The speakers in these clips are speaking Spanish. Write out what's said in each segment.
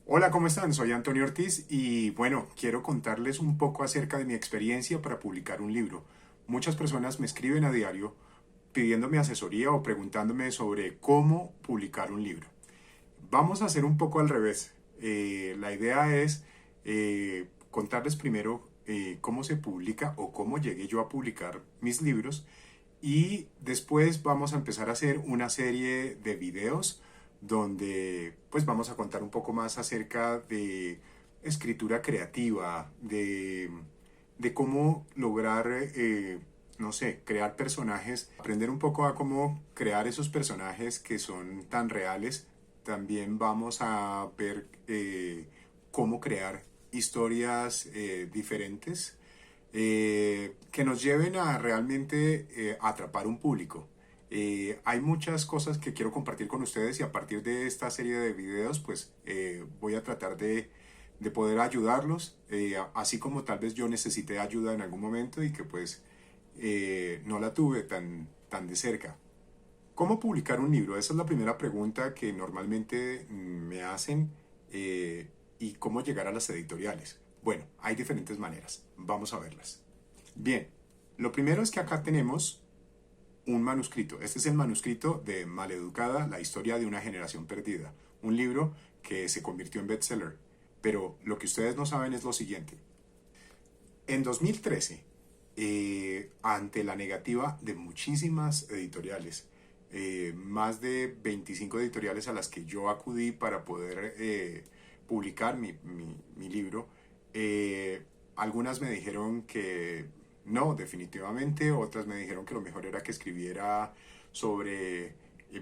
Hola, ¿cómo están? Soy Antonio Ortiz y bueno, quiero contarles un poco acerca de mi experiencia para publicar un libro. Muchas personas me escriben a diario pidiéndome asesoría o preguntándome sobre cómo publicar un libro. Vamos a hacer un poco al revés. La idea es contarles primero cómo se publica o cómo llegué yo a publicar mis libros y después vamos a empezar a hacer una serie de videos donde pues vamos a contar un poco más acerca de escritura creativa, de cómo lograr, no sé, crear personajes, aprender un poco a cómo crear esos personajes que son tan reales. También vamos a ver cómo crear historias diferentes que nos lleven a realmente atrapar un público. Hay muchas cosas que quiero compartir con ustedes y a partir de esta serie de videos pues voy a tratar de poder ayudarlos, así como tal vez yo necesité ayuda en algún momento y que pues no la tuve tan de cerca. ¿Cómo publicar un libro? Esa es la primera pregunta que normalmente me hacen y cómo llegar a las editoriales. Bueno, hay diferentes maneras. Vamos a verlas. Bien, lo primero es que acá tenemos un manuscrito. Este es el manuscrito de Maleducada, la historia de una generación perdida. Un libro que se convirtió en bestseller. Pero lo que ustedes no saben es lo siguiente. En 2013, ante la negativa de muchísimas editoriales, más de 25 editoriales a las que yo acudí para poder publicar mi libro, eh, algunas me dijeron que no, definitivamente, otras me dijeron que lo mejor era que escribiera sobre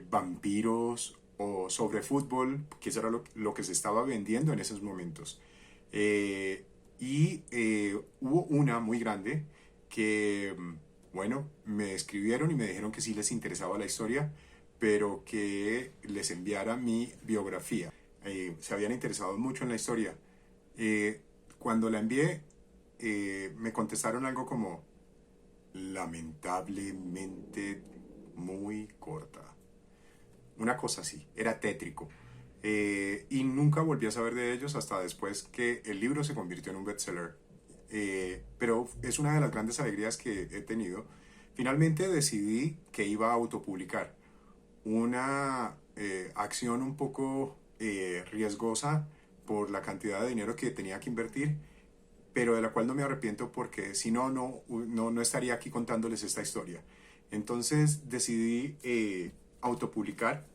vampiros o sobre fútbol, que eso era lo que se estaba vendiendo en esos momentos. Eh, Hubo una muy grande que, bueno, me escribieron y me dijeron que sí les interesaba la historia, pero que les enviara mi biografía. Se habían interesado mucho en la historia. Eh, Cuando la envié, me contestaron algo como lamentablemente muy corta. Una cosa así, era tétrico. Y nunca volví a saber de ellos hasta después que el libro se convirtió en un bestseller. Pero es una de las grandes alegrías que he tenido. Finalmente decidí que iba a autopublicar. Una acción un poco riesgosa por la cantidad de dinero que tenía que invertir, pero de la cual no me arrepiento porque si no, no estaría aquí contándoles esta historia. Entonces decidí autopublicar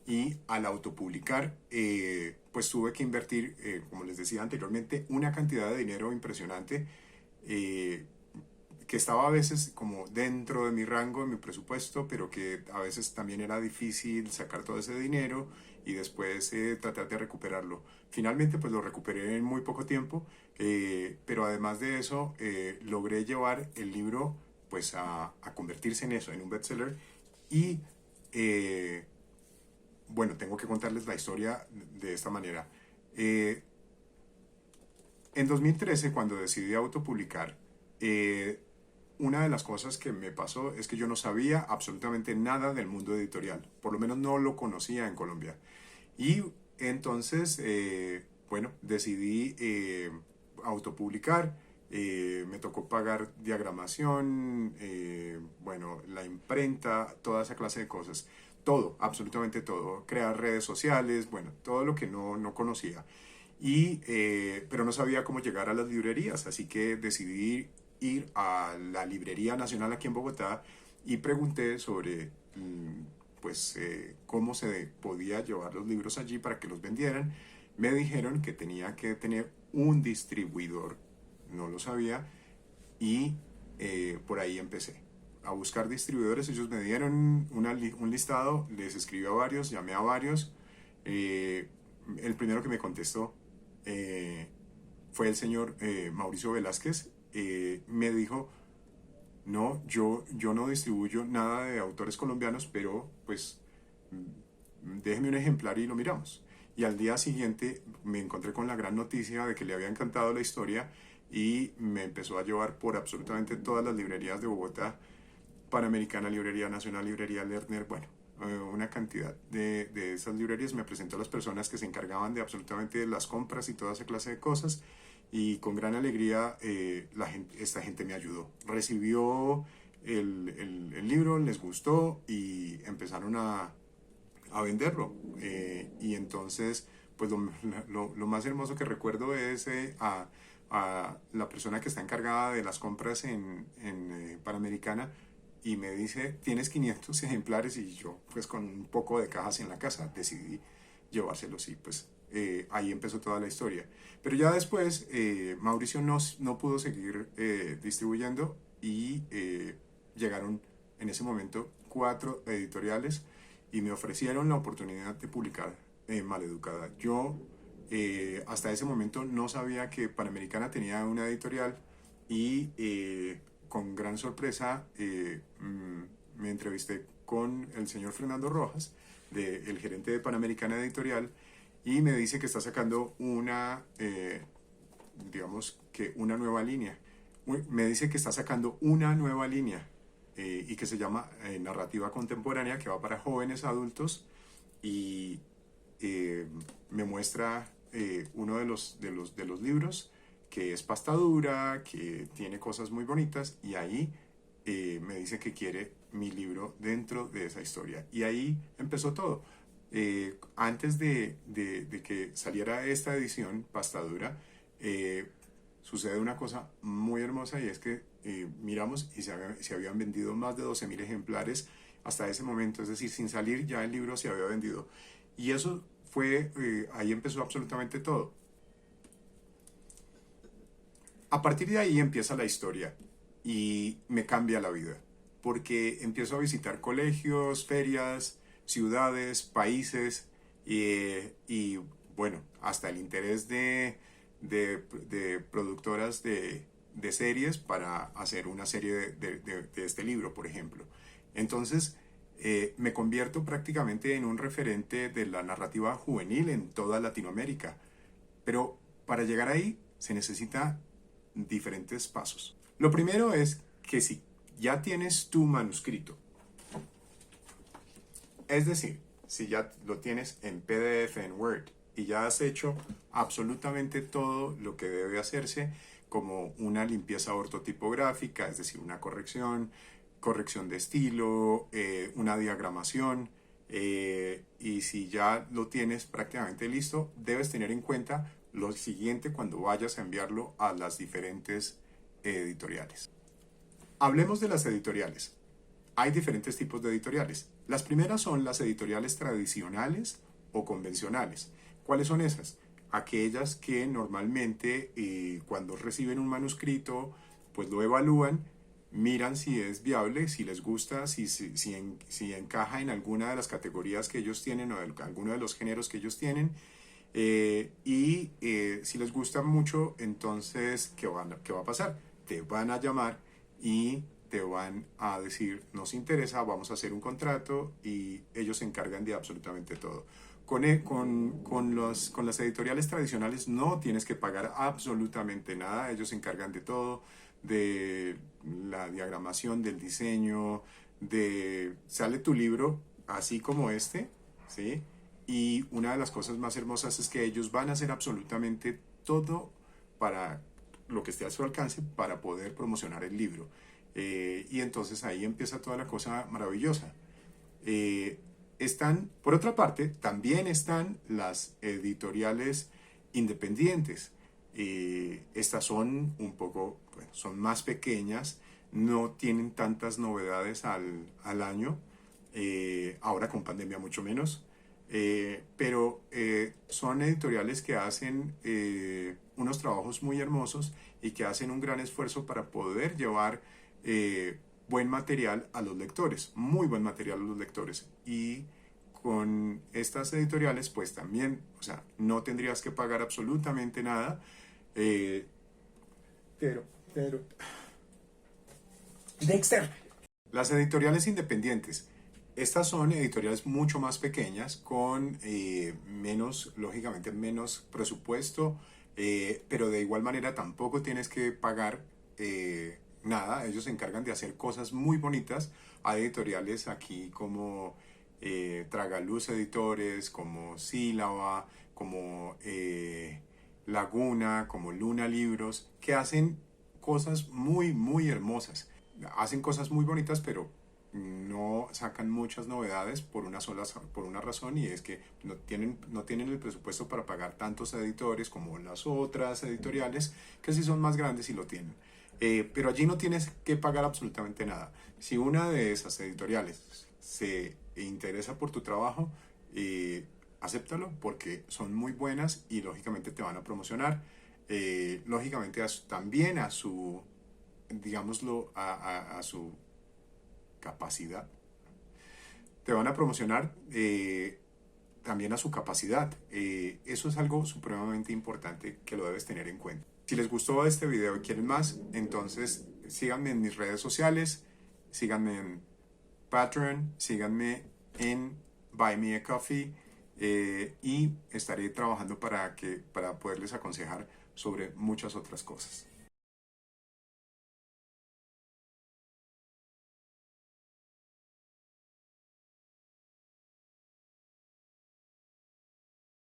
y al autopublicar pues tuve que invertir, como les decía anteriormente, una cantidad de dinero impresionante eh, que estaba a veces como dentro de mi rango, de mi presupuesto, pero que a veces también era difícil sacar todo ese dinero y después tratar de recuperarlo. Finalmente pues lo recuperé en muy poco tiempo, pero además de eso logré llevar el libro pues a convertirse en eso, en un bestseller y eh, bueno, tengo que contarles la historia de esta manera. Eh, en 2013, cuando decidí autopublicar, eh, una de las cosas que me pasó es que yo no sabía absolutamente nada del mundo editorial, por lo menos no lo conocía en Colombia. Y entonces, bueno, decidí autopublicar, me tocó pagar diagramación, bueno, la imprenta, toda esa clase de cosas. Todo, absolutamente todo. Crear redes sociales, bueno, todo lo que no conocía. Pero no sabía cómo llegar a las librerías, así que decidí ir a la Librería Nacional aquí en Bogotá y pregunté sobre pues cómo se podía llevar los libros allí para que los vendieran. Me dijeron que tenía que tener un distribuidor, no lo sabía, y por ahí empecé a buscar distribuidores. Ellos me dieron un listado, les escribí a varios, llamé a varios. Eh, el primero que me contestó fue el señor Mauricio Velázquez. Me dijo, no, yo no distribuyo nada de autores colombianos, pero pues déjeme un ejemplar y lo miramos. Y al día siguiente me encontré con la gran noticia de que le había encantado la historia y me empezó a llevar por absolutamente todas las librerías de Bogotá, Panamericana, Librería Nacional, Librería Lerner, bueno, una cantidad de esas librerías, me presentó a las personas que se encargaban de absolutamente las compras y toda esa clase de cosas, y con gran alegría esta gente me ayudó. Recibió el libro, les gustó y empezaron a venderlo. Y entonces, pues lo más hermoso que recuerdo es a la persona que está encargada de las compras en Panamericana, y me dice, tienes 500 ejemplares, y yo pues con un poco de cajas en la casa decidí llevárselos, y pues ahí empezó toda la historia. Pero ya después Mauricio no pudo seguir distribuyendo, y llegaron en ese momento 4 editoriales y me ofrecieron la oportunidad de publicar Maleducada. Yo hasta ese momento no sabía que Panamericana tenía una editorial, y con gran sorpresa me entrevisté con el señor Fernando Rojas, el gerente de Panamericana Editorial, y me dice que está sacando digamos que una nueva línea. Me dice que está sacando una nueva línea y que se llama Narrativa Contemporánea, que va para jóvenes adultos, y me muestra uno de los libros, que es pasta dura, que tiene cosas muy bonitas, y ahí me dice que quiere mi libro dentro de esa historia. Y ahí empezó todo. Antes de que saliera esta edición, pasta dura, sucede una cosa muy hermosa, y es que miramos y se habían vendido más de 12.000 ejemplares hasta ese momento, es decir, sin salir ya el libro se había vendido. Y eso fue, ahí empezó absolutamente todo. A partir de ahí empieza la historia y me cambia la vida, porque empiezo a visitar colegios, ferias, ciudades, países, y bueno, hasta el interés de productoras de series para hacer una serie de este libro, por ejemplo. Entonces, me convierto prácticamente en un referente de la narrativa juvenil en toda Latinoamérica. Pero para llegar ahí se necesita diferentes pasos. Lo primero es que si ya tienes tu manuscrito, es decir, si ya lo tienes en PDF, en Word, y ya has hecho absolutamente todo lo que debe hacerse, como una limpieza ortotipográfica, es decir, una corrección de estilo, una diagramación, y si ya lo tienes prácticamente listo, debes tener en cuenta lo siguiente cuando vayas a enviarlo a las diferentes editoriales. Hablemos de las editoriales. Hay diferentes tipos de editoriales. Las primeras son las editoriales tradicionales o convencionales. ¿Cuáles son esas? Aquellas que normalmente cuando reciben un manuscrito, pues lo evalúan, miran si es viable, si les gusta, si encaja en alguna de las categorías que ellos tienen o alguno de los géneros que ellos tienen. Si les gusta mucho, entonces, ¿qué va a pasar? Te van a llamar y te van a decir, nos interesa, vamos a hacer un contrato, y ellos se encargan de absolutamente todo. Con las editoriales tradicionales no tienes que pagar absolutamente nada, ellos se encargan de todo, de la diagramación, del diseño, sale tu libro así como este, ¿sí? Y una de las cosas más hermosas es que ellos van a hacer absolutamente todo para lo que esté a su alcance para poder promocionar el libro. Y entonces ahí empieza toda la cosa maravillosa. Por otra parte, también están las editoriales independientes. Estas son un poco, bueno, son más pequeñas, no tienen tantas novedades al año, ahora con pandemia mucho menos. Pero son editoriales que hacen unos trabajos muy hermosos y que hacen un gran esfuerzo para poder llevar buen material a los lectores, muy buen material a los lectores. Y con estas editoriales pues también, o sea, no tendrías que pagar absolutamente nada, pero Dexter. Las editoriales independientes. Estas son editoriales mucho más pequeñas, con lógicamente menos presupuesto, pero de igual manera tampoco tienes que pagar nada. Ellos se encargan de hacer cosas muy bonitas. Hay editoriales aquí como Tragaluz Editores, como Sílaba, como Laguna, como Luna Libros, que hacen cosas muy, muy hermosas. Hacen cosas muy bonitas, pero no sacan muchas novedades por una razón, y es que no tienen el presupuesto para pagar tantos editores como las otras editoriales que sí son más grandes y lo tienen. Pero allí no tienes que pagar absolutamente nada. Si una de esas editoriales se interesa por tu trabajo, acéptalo porque son muy buenas y lógicamente te van a promocionar. Lógicamente también a su, digámoslo, a su capacidad. Te van a promocionar también a su capacidad. Eso es algo supremamente importante que lo debes tener en cuenta. Si les gustó este video y quieren más, entonces síganme en mis redes sociales, síganme en Patreon, síganme en Buy Me a Coffee, y estaré trabajando para poderles aconsejar sobre muchas otras cosas.